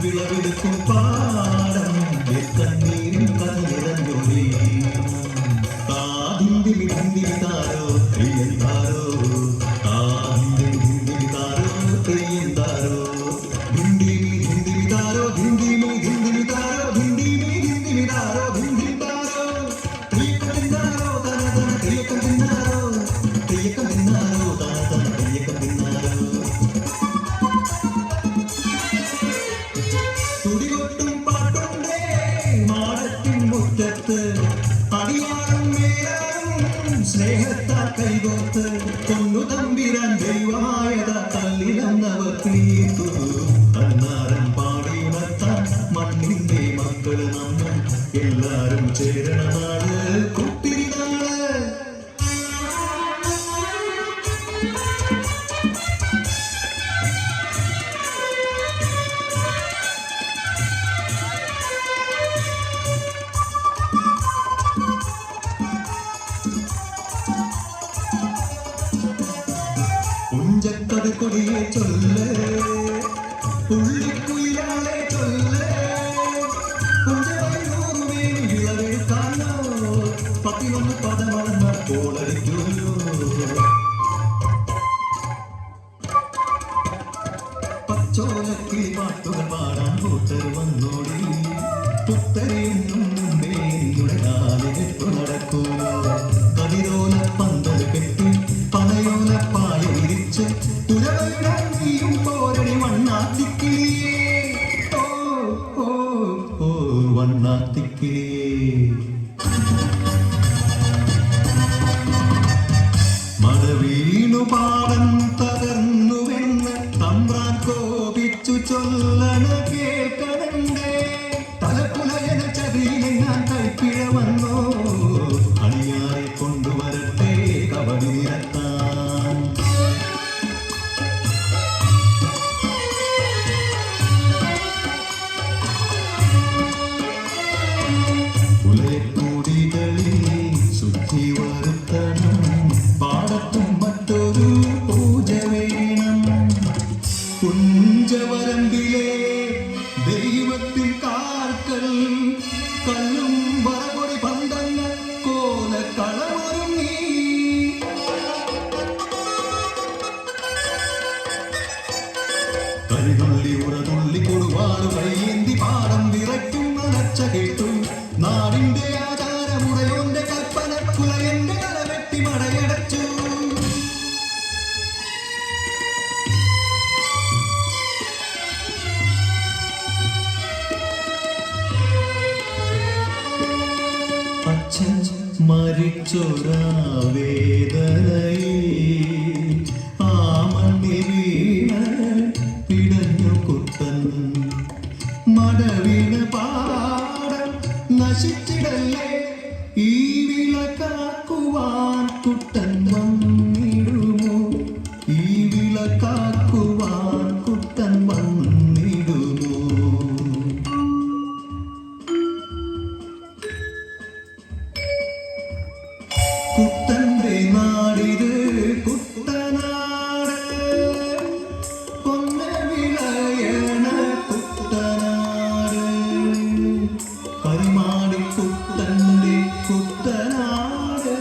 വിളവെടുക്കും പാടം കണ്ണീരും കണ്ണിറഞ്ഞൊഴി ഹിന്ദി താരോ തെയ്യന്താരോ ഹിന്ദി താരോ തെയ്യന്താരോ ഹിന്ദി താരോ ഹിന്ദി താരോ ഹിന്ദി താരോ ഹിന്ദി താരോ തെയ്യക്കം തിന്നാരോ തന തന തെയ്യക്കം തിന്നാരോ തന തന തെയ്യക്കം തിന്നാരോ തുടികൊട്ടും പാട്ടുണ്ടേ മാടത്തിൻ മുറ്റത്ത് അടിയാറും മേലാറും സ്നേഹത്താൽ കൈകോർത്ത് കൊന്നു തമ്പിരാൻ ദൈവമായതാ തല്ലിലന്നവർ തീർത്തു അന്നാരം പാടിയുണർത്താൻ മണ്ണിന്റെ മക്കള് നമ്മൾ എല്ലാരും ചേരണനാട് കുത്തിരിനാട് പുഞ്ചക്കത് കൊടിയെ ചൊല്ല് പുള്ളിക്കുയിലാളെ ചൊല്ല് പുഞ്ചവൈനൂറുമേനി വിളവേൽക്കാനോ പത്തിലൊന്ന് പദമളന്ന പോളടിക്കുമല്ലോ പച്ചോലക്കിളി പാട്ടുകൾ പാടാൻ കൂട്ടർ വന്നോടി പുത്തരെയൊന്നും മുമ്പേ നിങ്ങളുടെ കാലിലിട്ടു നടക്കൂലോ കതിരോല പന്തൽ കെട്ടി പനയോല പായ വിരിച്ച് തുരവയും പോരടി വണ്ണാത്തിക്കിളിയേ ഓ ഓ ഓ വണ്ണാത്തിക്കിളിയേ മഴ വീണു പാടം തകർന്നുവെന്ന് തമ്പ്രാൻ കോപിച്ചു ചൊല്ലണ കേൾക്കണണ്ടേ തലപ്പുലയന ചതിയിലെ ഞാൻ കൈപ്പിഴ വന്നോ അണിയാറെ കൊണ്ടുവരട്ടെ കവടി നിരത്താൻ പുലയക്കൂടികളിൽ ശുദ്ധി വരുത്തണം പാടത്തും മറ്റൊരു പൂജ വേണം കുഞ്ചവരമ്പിലെ ദൈവത്തിൻ കാർക്കൽ കല്ലും വറകൊടി പന്തങ്ങൾ കോലക്കളമൊരുങ്ങി കരിതുള്ളി ഉറതുള്ളി കൊടുവാളു കൈയേന്തി പാടം വിറയ്ക്കുന്ന നച്ച കേട്ടു നാടിന്റെ ആചാരമുറയോന്റെ കൽപ്പന കുലയന്റെ കലവെട്ടി മടയടച്ചു അച്ഛൻ മരിച്ചൊരാ വേദനയിൽ ആ മണ്ണിൽ വീണ പിടഞ്ഞു കുട്ടൻ മടവീണ പാടം നശിച്ചിടല്ലേ ഈ വിളക്കാക്കുവാൻ കുട്ടൻ വന്നിടുമോ ഈ വിളക്കാക്കുവാൻ കുട്ടൻ വന്നിടുമോ കുട്ടന്റെ നാടിത് കുട്ടനാട് പൊന്ന വിളയണ കുട്ടനാട് കരിമാടി കുട്ടന്റെ കുട്ടനാട്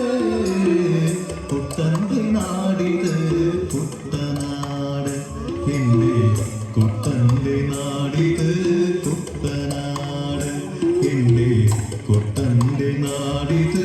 കുട്ടന്റെ നാടിത് കുട്ടനാട് എന്റെ കുട്ടന്റെ നാടിത് കുട്ടനാട് എന്റെ കുട്ടന്റെ നാടിത്